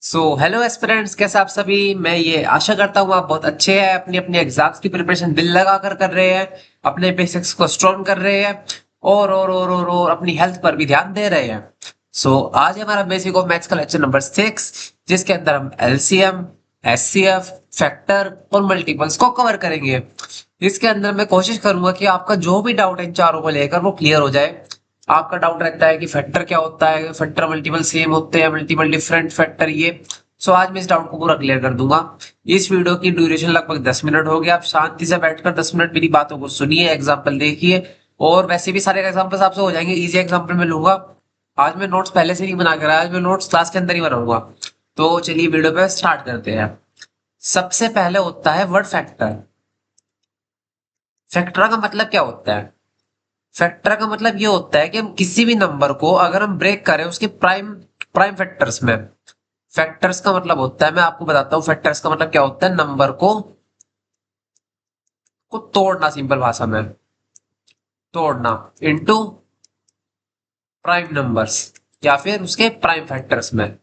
Hello aspirants, कैसे आप सभी। मैं ये आशा करता हूँ आप बहुत अच्छे हैं, अपनी अपनी एग्जाम्स की प्रिपरेशन दिल लगा कर रहे हैं, अपने बेसिक्स को स्ट्रॉन्ग कर रहे हैं और अपनी हेल्थ पर भी ध्यान दे रहे हैं। आज हमारा बेसिक ऑफ मैथ्स का लेक्चर नंबर 6, जिसके अंदर हम एलसीएम, एचसीएफ, फैक्टर और मल्टीपल्स को कवर करेंगे। इसके अंदर मैं कोशिश करूंगा कि आपका जो भी डाउट है इन चारों को लेकर वो क्लियर हो जाए। आपका डाउट रहता है कि फैक्टर क्या होता है, फैक्टर मल्टीपल सेम होते हैं, मल्टीपल डिफरेंट फैक्टर ये। आज मैं इस डाउट को पूरा क्लियर कर दूंगा। इस वीडियो की ड्यूरेशन लगभग 10 मिनट होगी। आप शांति से बैठकर 10 मिनट मेरी बातों को सुनिए, एग्जाम्पल देखिए। और वैसे भी सारे एग्जाम्पल्स आपसे हो जाएंगे, इजी एग्जाम्पल मैं लूंगा। आज मैं नोट्स पहले से नहीं बना कर आया, आज मैं नोट्स क्लास के अंदर ही बनाऊंगा। तो चलिए वीडियो पे स्टार्ट करते हैं। सबसे पहले होता है वर्ड फैक्टर। फैक्टर का मतलब क्या होता है? फैक्टर का मतलब ये होता है कि हम किसी भी नंबर को अगर हम ब्रेक करें उसके प्राइम प्राइम फैक्टर्स में। फैक्टर्स का मतलब होता है, मैं आपको बताता हूँ फैक्टर्स का मतलब क्या होता है। नंबर को तोड़ना, सिंपल भाषा में तोड़ना इनटू प्राइम नंबर्स या फिर उसके प्राइम फैक्टर्स में।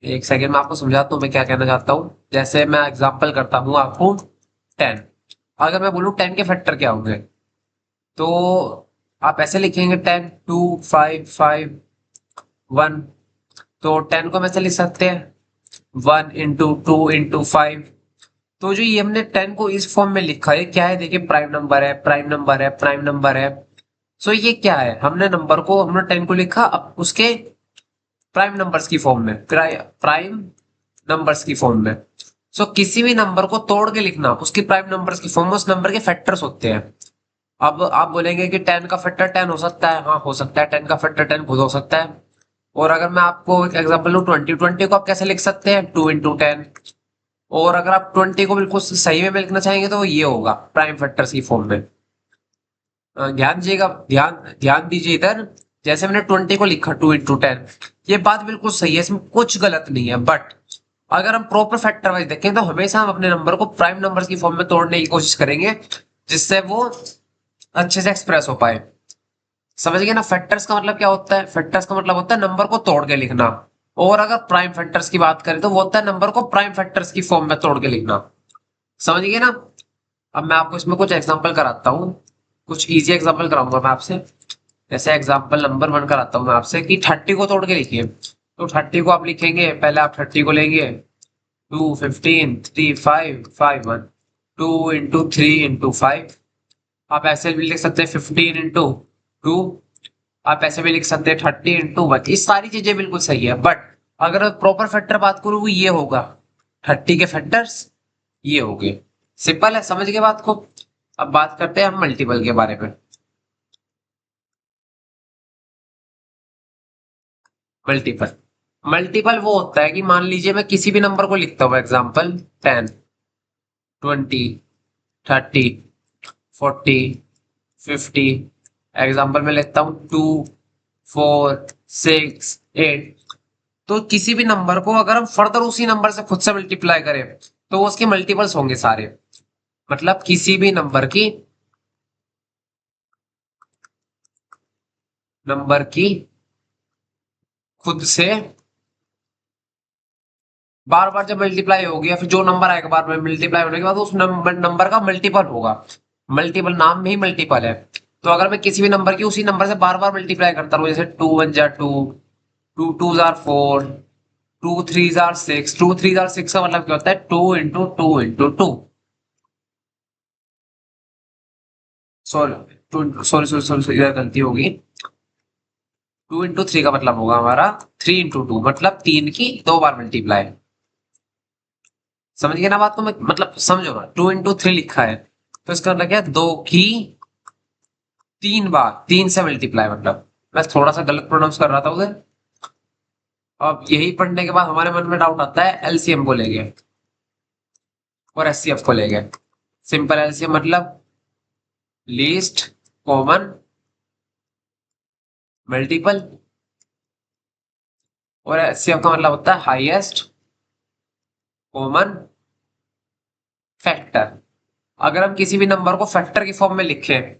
एक सेकेंड में आपको समझाता हूँ मैं क्या कहना चाहता हूँ। जैसे मैं एग्जांपल करता हूँ आपको 10। अगर मैं बोलूँ 10 के फैक्टर क्या होंगे, तो आप ऐसे लिखेंगे 10, 2, 5, 5, 1। तो 10 को हम ऐसे लिख सकते हैं 1 इंटू 2 इंटू 5। तो जो ये हमने 10 को इस फॉर्म में लिखा है, क्या है देखिए, प्राइम नंबर है, प्राइम नंबर है, प्राइम नंबर है। ये क्या है, हमने नंबर को, हमने 10 को लिखा अब उसके प्राइम नंबर्स की फॉर्म में, प्राइम नंबर्स की फॉर्म में। किसी भी नंबर को तोड़ के लिखना उसकी प्राइम नंबर्स की फॉर्म में, उस नंबर के फैक्टर्स होते हैं। अब आप बोलेंगे कि 10 का फैक्टर 10 हो सकता है, हाँ हो सकता है, 10 का फैक्टर 10 खुद हो सकता है। और अगर मैं आपको एक एग्जांपल लूं 20, 20 को आप कैसे लिख सकते हैं 2 इंटू 10। और अगर आप 20 को बिल्कुल सही में लिखना चाहेंगे तो ये होगा प्राइम फैक्टर्स की फॉर्म में। ध्यान दीजिएगा, ध्यान ध्यान दीजिए इधर। जैसे मैंने 20 को लिखा 2 इंटू 10, ये बात बिल्कुल सही है, इसमें कुछ गलत नहीं है। बट अगर हम प्रॉपर फैक्टर वाइज देखें तो हमेशा हम अपने नंबर को प्राइम नंबर्स की फॉर्म में तोड़ने की कोशिश करेंगे, जिससे वो अच्छे से एक्सप्रेस हो पाए। समझ गए ना? फैक्टर्स का मतलब क्या होता है? फैक्टर्स का मतलब होता है नंबर को तोड़ के लिखना। और अगर प्राइम फैक्टर्स की बात करें तो वो होता है नंबर को प्राइम फैक्टर्स की फॉर्म में तोड़ के लिखना। समझ गए ना? अब मैं आपको इसमें कुछ एग्जांपल कराता हूँ, कुछ इजी एग्जांपल कराऊंगा मैं आपसे। जैसे एग्जांपल नंबर 1 कराता हूँ मैं आपसे कि 30 को तोड़ के लिखिए। तो 30 को आप लिखेंगे, पहले आप 30 को लेंगे 2, 15, 3, 5, 5, 1। 2 इंटू 3 इंटू 5। आप ऐसे भी लिख सकते हैं 15 इंटू 2। आप ऐसे भी लिख सकते हैं 30 इंटू 1। ये सारी चीजें बिल्कुल सही है, बट अगर प्रॉपर फैक्टर बात करूँ वो ये होगा, 30 के फैक्टर्स ये हो गए। सिंपल है, समझ गए बात को। अब बात करते हैं हम मल्टीपल के बारे में। मल्टीपल मल्टीपल वो होता है कि मान लीजिए मैं किसी भी नंबर को लिखता हूँ, एग्जाम्पल 10, 20, 30, 40, 50। एग्जाम्पल में लिखता हूँ 2, 4, 6, 8। तो किसी भी नंबर को अगर हम फर्दर उसी नंबर से खुद से मल्टीप्लाई करें तो वो उसके मल्टीपल्स होंगे सारे। मतलब किसी भी नंबर की खुद से बार बार जब मल्टीप्लाई होगी, या फिर जो नंबर आएगा बार बार मल्टीप्लाई होने के बाद उस नंबर का मल्टीपल होगा। मल्टीपल नाम में ही मल्टीपल है। तो अगर मैं किसी भी नंबर की उसी नंबर से बार बार मल्टीप्लाई करता रहूं, जैसे 2 1 जा 2, 2 2 जा 4, 2 3 जा 6, 2 3 जा 6 का मतलब क्या होता है 2 into 2 into 2। Sorry sorry sorry sorry, इधर गलती होगी। 2 इंटू 3 का मतलब होगा हमारा 3 इंटू 2, मतलब 3 की 2 बार मल्टीप्लाई। समझ गए ना बात को? मैं मतलब समझो ना, 2 इंटू 3 लिखा है तो इसका मतलब क्या है, 2 की 3 बार, 3 से मल्टीप्लाई। मतलब मैं थोड़ा सा गलत प्रोनाउंस कर रहा था उधर। अब यही पढ़ने के बाद हमारे मन में डाउट आता है एलसीएम को लेके और एचसीएफ को लेके। सिंपल एलसीएम मतलब लीस्ट कॉमन मल्टीपल, और एचसीएफ का मतलब होता है हाईएस्ट कॉमन फैक्टर। अगर हम किसी भी नंबर को फैक्टर की फॉर्म में लिखें,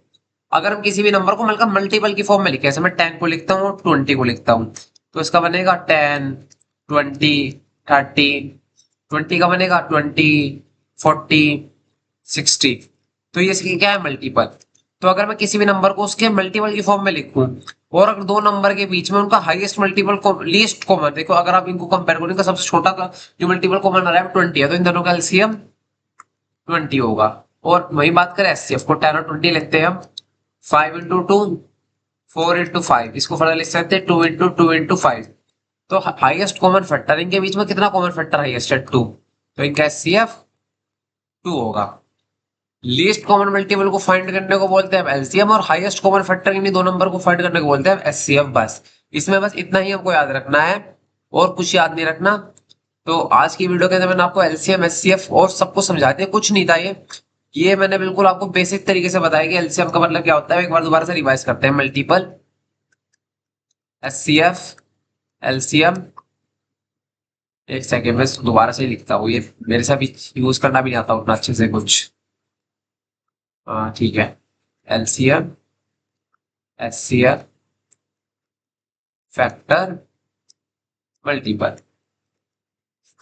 अगर हम किसी भी नंबर को मतलब मल्टीपल की फॉर्म में लिखें, जैसे मैं 10 को लिखता हूँ और 20 को लिखता हूँ, तो इसका बनेगा 10, 20, 30, 20 का बनेगा 20, 40, 60। तो ये इसकी क्या है, मल्टीपल। तो अगर मैं किसी भी नंबर को उसके मल्टीपल की फॉर्म में लिखूं, और अगर दो नंबर के बीच में उनका हाईएस्ट मल्टीपल को लीस्ट कॉमन, देखो अगर आप इनको कंपेयर करो, इनका सबसे छोटा का जो मल्टीपल कॉमन आ रहा है 20 है, तो इन दोनों का एलसीएम 20 होगा। और वही बात करें एचसीएफ को, 10 और 20 लिखते हैं हम। 5 इंटू 2, 4 इंटू 5, इसको फर्दर लिख सकते हैं 2 इंटू 2 इंटू 5। तो हाईएस्ट कॉमन फैक्टर, इनके बीच में कितना कॉमन फैक्टर हाईएस्ट है, 2। तो इनका एचसीएफ 2 होगा। लीस्ट कॉमन मल्टीपल को फाइंड करने को बोलते हैं एलसीएम, और हाईएस्ट कॉमन फैक्टर इन्हीं दो नंबर को फाइंड करने को बोलते हैं एचसीएफ। बस इसमें बस इतना ही हमको याद रखना है, और कुछ याद नहीं रखना। तो आज की वीडियो के अंदर मैंने आपको एलसीएम एचसीएफ और सबको समझा दिया, कुछ नहीं था ये मैंने बिल्कुल आपको बेसिक तरीके से बताया कि एलसीएम का मतलब क्या होता है। एक बार दोबारा से रिवाइज करते हैं, मल्टीपल, एचसीएफ, एलसीएम। एक सेकेंड में दोबारा से ही लिखता हूँ, ये मेरे से भी यूज करना भी नहीं आता उतना अच्छे से कुछ। हाँ ठीक है, LCM, HCF, factor, multiple.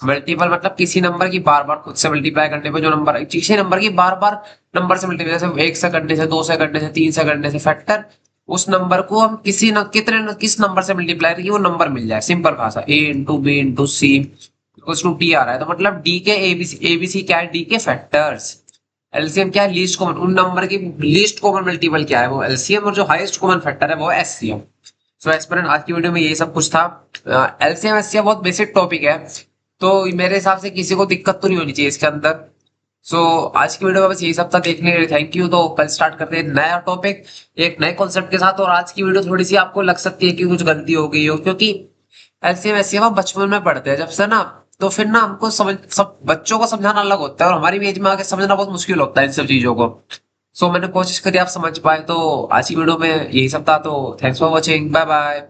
Multiple मतलब किसी नंबर की बार बार खुद से मल्टीप्लाई करने पे जो नंबर, किसी नंबर की बार बार नंबर से मल्टीप्लाई, जैसे 1 से करने से, 2 से करने से, 3 से करने से, फैक्टर उस नंबर को हम किस नंबर से मल्टीप्लाई करेंगे वो नंबर मिल जाए। सिंपल भाषा, A into B into C equals to T आ रहा है, तो मतलब डी के एबीसी क्या है, डी के फैक्टर्स। एलसीएम क्या है, लीस्ट कॉमन, उन नंबर की लीस्ट कॉमन मल्टीपल क्या है, वो एलसीएम, और जो हाईएस्ट कॉमन फैक्टर है वो एचसीएम। सो एस्पिरेंट आज की वीडियो में यही सब कुछ था। एलसीएम एचसीएम बहुत बेसिक टॉपिक है, तो मेरे हिसाब से किसी को दिक्कत तो नहीं होनी चाहिए इसके अंदर। सो आज की वीडियो में बस यही सब था, देखने के लिए थैंक यू। तो कल स्टार्ट करते हैं नया टॉपिक एक नए कॉन्सेप्ट के साथ। और आज की वीडियो थोड़ी सी आपको लग सकती है कि कुछ गलती हो गई हो, क्योंकि एलसीएम एचसीएम हम बचपन में पढ़ते हैं जब से ना, तो फिर ना हमको समझ, सब बच्चों को समझाना अलग होता है, और हमारी भी एज में आके समझना बहुत मुश्किल होता है इन सब चीजों को। सो मैंने कोशिश करी आप समझ पाए। तो आज की वीडियो में यही सब था, तो thanks for watching, bye bye.